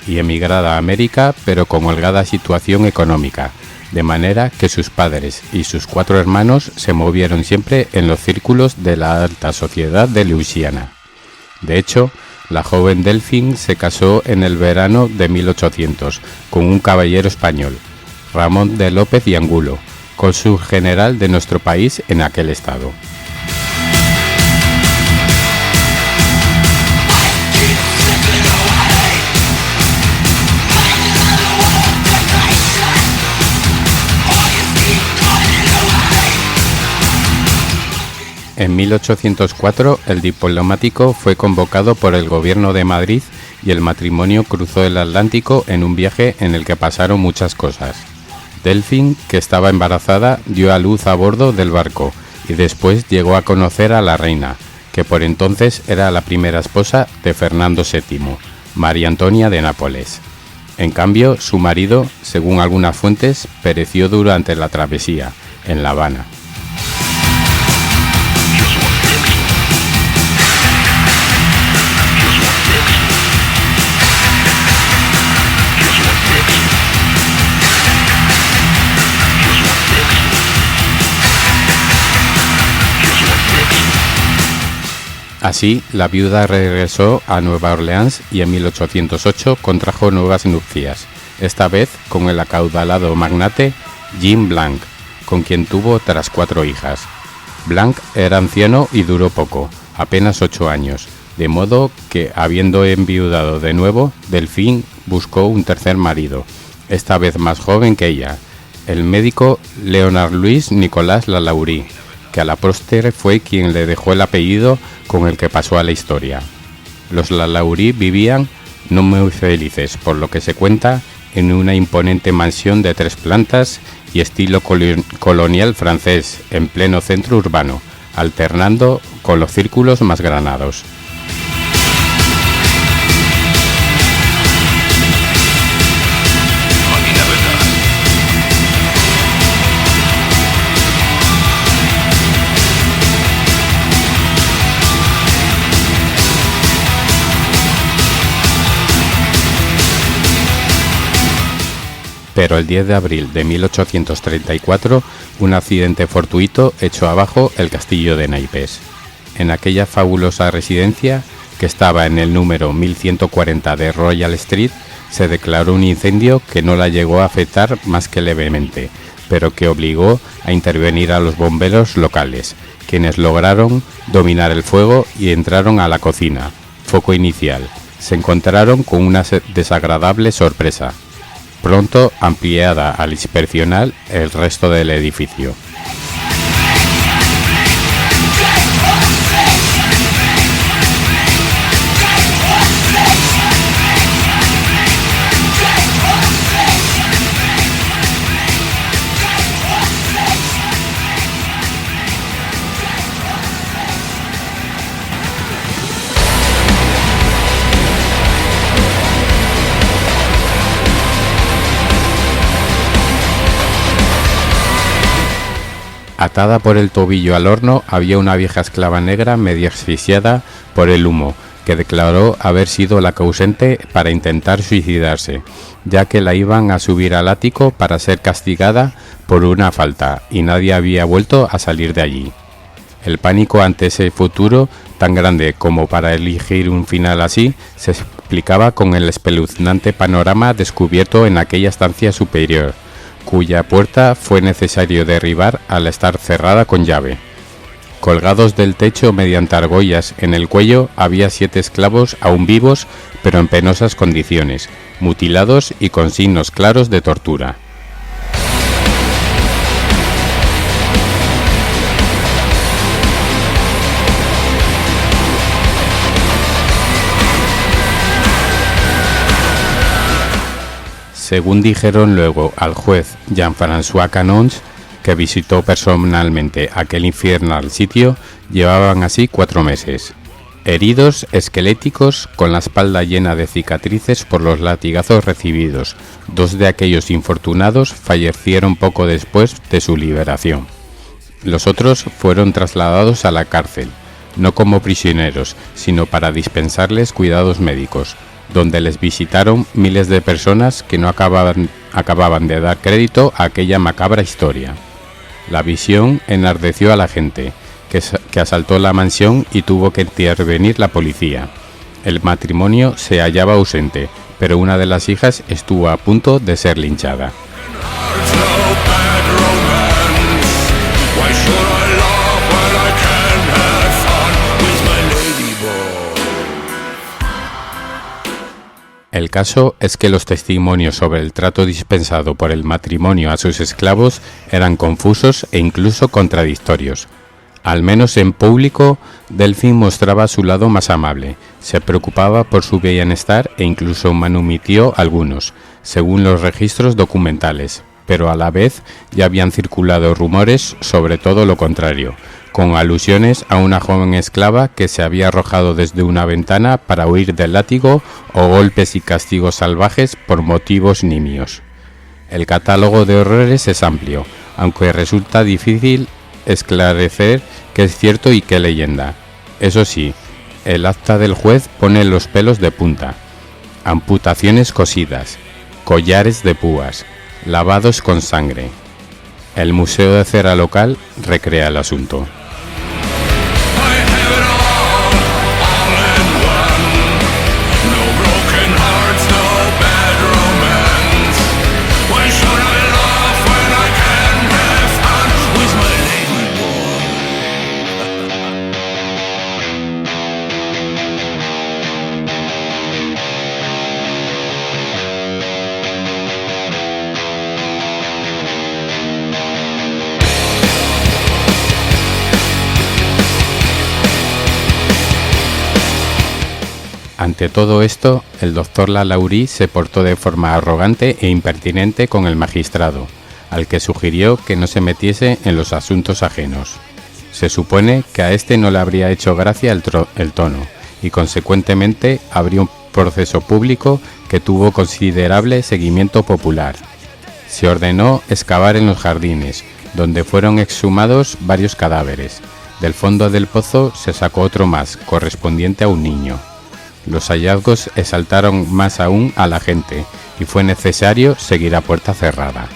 y emigrada a América, pero con holgada situación económica, de manera que sus padres y sus 4 hermanos se movieron siempre en los círculos de la alta sociedad de Luisiana. De hecho, la joven Delphine se casó en el verano de 1800 con un caballero español, Ramón de López y Angulo, cónsul general de nuestro país en aquel estado. En 1804 el diplomático fue convocado por el gobierno de Madrid y el matrimonio cruzó el Atlántico en un viaje en el que pasaron muchas cosas. Delphine, que estaba embarazada, dio a luz a bordo del barco y después llegó a conocer a la reina, que por entonces era la primera esposa de Fernando VII, María Antonia de Nápoles. En cambio, su marido, según algunas fuentes, pereció durante la travesía, en La Habana. Así, la viuda regresó a Nueva Orleans y en 1808 contrajo nuevas nupcias, esta vez con el acaudalado magnate Jean Blanc, con quien tuvo otras 4 hijas. Blanc era anciano y duró poco, apenas 8 años, de modo que, habiendo enviudado de nuevo, Delphine buscó un tercer marido, esta vez más joven que ella, el médico Leonard Louis Nicolas LaLaurie, que a la postre fue quien le dejó el apellido con el que pasó a la historia. Los LaLaurie vivían, no muy felices por lo que se cuenta, en una imponente mansión de 3 plantas y estilo colonial francés en pleno centro urbano, alternando con los círculos más granados. Pero el 10 de abril de 1834, un accidente fortuito echó abajo el castillo de naipes. En aquella fabulosa residencia, que estaba en el número 1140 de Royal Street, se declaró un incendio que no la llegó a afectar más que levemente, pero que obligó a intervenir a los bomberos locales, quienes lograron dominar el fuego y entraron a la cocina. Foco inicial. Se encontraron con una desagradable sorpresa. Pronto ampliada al inspeccionar el resto del edificio. Atada por el tobillo al horno había una vieja esclava negra medio asfixiada por el humo, que declaró haber sido la causante para intentar suicidarse, ya que la iban a subir al ático para ser castigada por una falta y nadie había vuelto a salir de allí. El pánico ante ese futuro, tan grande como para elegir un final así, se explicaba con el espeluznante panorama descubierto en aquella estancia superior, cuya puerta fue necesario derribar al estar cerrada con llave. Colgados del techo mediante argollas en el cuello había 7 esclavos aún vivos, pero en penosas condiciones, mutilados y con signos claros de tortura. Según dijeron luego al juez Jean-François Canons, que visitó personalmente aquel infernal sitio, llevaban así 4 meses. Heridos, esqueléticos, con la espalda llena de cicatrices por los latigazos recibidos. 2 de aquellos infortunados fallecieron poco después de su liberación. Los otros fueron trasladados a la cárcel, no como prisioneros, sino para dispensarles cuidados médicos, donde les visitaron miles de personas que no acababan de dar crédito a aquella macabra historia. La visión enardeció a la gente, que asaltó la mansión y tuvo que intervenir la policía. El matrimonio se hallaba ausente, pero una de las hijas estuvo a punto de ser linchada. El caso es que los testimonios sobre el trato dispensado por el matrimonio a sus esclavos eran confusos e incluso contradictorios. Al menos en público, Delphine mostraba su lado más amable, se preocupaba por su bienestar e incluso manumitió algunos, según los registros documentales, pero a la vez ya habían circulado rumores sobre todo lo contrario, con alusiones a una joven esclava que se había arrojado desde una ventana para huir del látigo o golpes y castigos salvajes por motivos nimios. El catálogo de horrores es amplio, aunque resulta difícil esclarecer qué es cierto y qué leyenda. Eso sí, el acta del juez pone los pelos de punta. Amputaciones cosidas, collares de púas, lavados con sangre. El Museo de Cera local recrea el asunto. Ante todo esto, el doctor Lalaurie se portó de forma arrogante e impertinente con el magistrado, al que sugirió que no se metiese en los asuntos ajenos. Se supone que a este no le habría hecho gracia el tono, y consecuentemente abrió un proceso público que tuvo considerable seguimiento popular. Se ordenó excavar en los jardines, donde fueron exhumados varios cadáveres. Del fondo del pozo se sacó otro más, correspondiente a un niño. Los hallazgos exaltaron más aún a la gente y fue necesario seguir a puerta cerrada.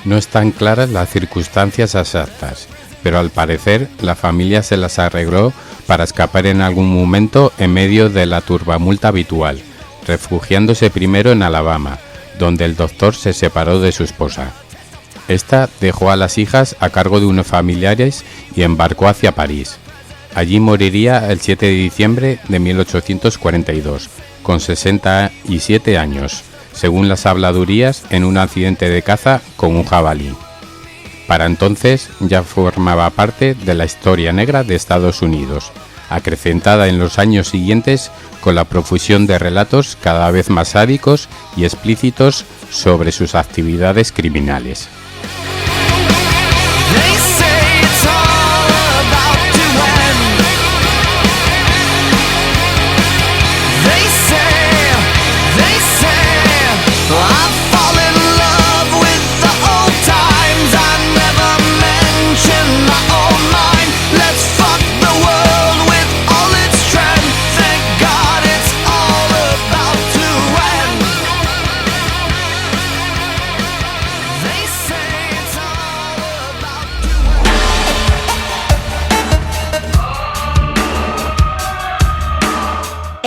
No están claras las circunstancias exactas, pero al parecer la familia se las arregló para escapar en algún momento en medio de la turbamulta habitual, refugiándose primero en Alabama, donde el doctor se separó de su esposa. Esta dejó a las hijas a cargo de unos familiares y embarcó hacia París. Allí moriría el 7 de diciembre de 1842, con 67 años, según las habladurías, en un accidente de caza con un jabalí. Para entonces ya formaba parte de la historia negra de Estados Unidos, acrecentada en los años siguientes con la profusión de relatos cada vez más sádicos y explícitos sobre sus actividades criminales.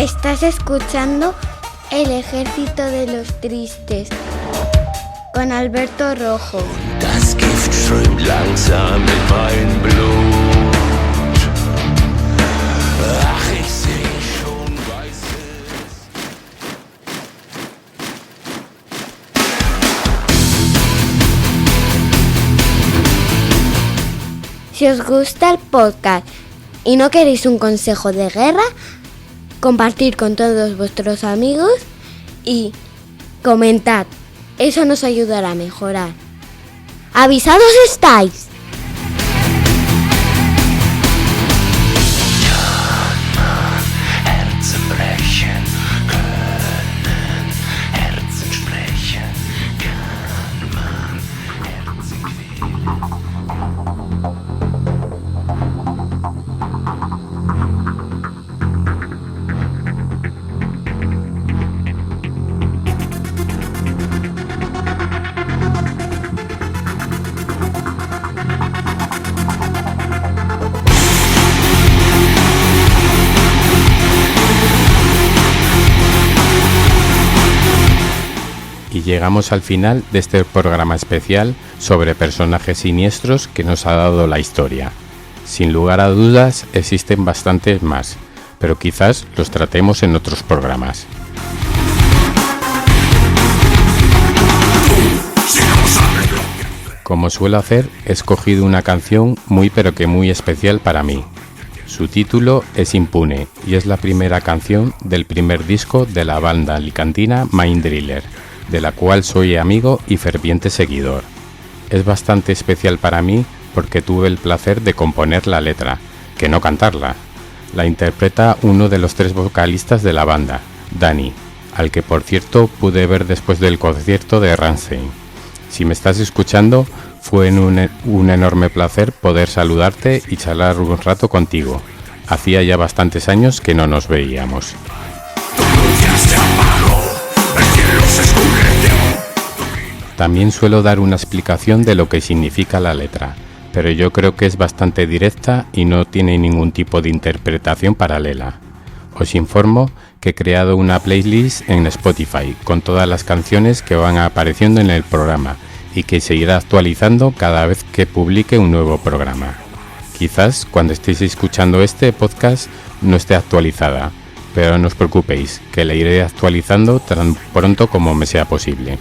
Estás escuchando El Ejército de los Tristes con Alberto Rojo. Das Gift strömt langsam in mein Blut. Ach, ich seh schon Weißes. Si os gusta el podcast y no queréis un consejo de guerra, compartid con todos vuestros amigos y comentad. Eso nos ayudará a mejorar. ¡Avisados estáis! Herzen brechen können, Herzen sprechen kann man, Herzen quälen. Y llegamos al final de este programa especial sobre personajes siniestros que nos ha dado la historia. Sin lugar a dudas existen bastantes más, pero quizás los tratemos en otros programas. Como suelo hacer, he escogido una canción muy especial para mí. Su título es Impune y es la primera canción del primer disco de la banda alicantina Mindriller, de la cual soy amigo y ferviente seguidor. Es bastante especial para mí porque tuve el placer de componer la letra, que no cantarla. La interpreta uno de los 3 vocalistas de la banda, Dani, al que por cierto pude ver después del concierto de Rammstein. Si me estás escuchando, fue un enorme placer poder saludarte y charlar un rato contigo. Hacía ya bastantes años que no nos veíamos. También suelo dar una explicación de lo que significa la letra, pero yo creo que es bastante directa y no tiene ningún tipo de interpretación paralela. Os informo que he creado una playlist en Spotify con todas las canciones que van apareciendo en el programa y que se irá actualizando cada vez que publique un nuevo programa. Quizás cuando estéis escuchando este podcast no esté actualizada, pero no os preocupéis, que la iré actualizando tan pronto como me sea posible.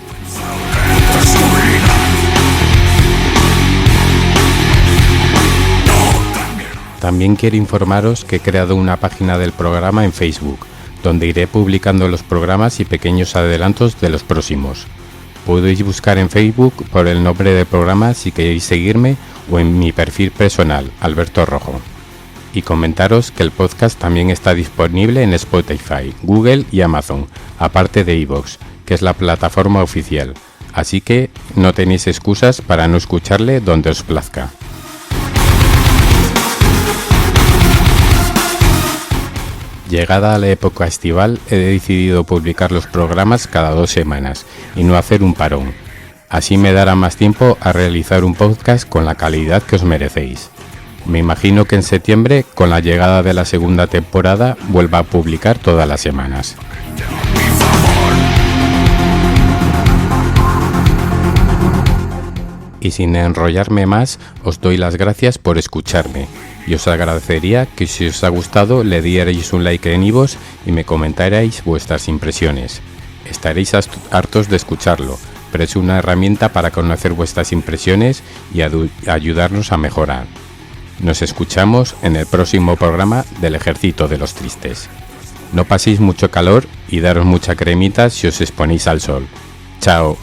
También quiero informaros que he creado una página del programa en Facebook, donde iré publicando los programas y pequeños adelantos de los próximos. Podéis buscar en Facebook por el nombre del programa si queréis seguirme o en mi perfil personal, Alberto Rojo. Y comentaros que el podcast también está disponible en Spotify, Google y Amazon, aparte de iVoox, que es la plataforma oficial. Así que no tenéis excusas para no escucharle donde os plazca. Llegada a la época estival, he decidido publicar los programas cada 2 semanas y no hacer un parón. Así me dará más tiempo a realizar un podcast con la calidad que os merecéis. Me imagino que en septiembre, con la llegada de la segunda temporada, vuelva a publicar todas las semanas. Y sin enrollarme más, os doy las gracias por escucharme. Y os agradecería que si os ha gustado le dierais un like en iVoox y me comentarais vuestras impresiones. Estaréis hartos de escucharlo, pero es una herramienta para conocer vuestras impresiones y ayudarnos a mejorar. Nos escuchamos en el próximo programa del Ejército de los Tristes. No paséis mucho calor y daros mucha cremita si os exponéis al sol. Chao.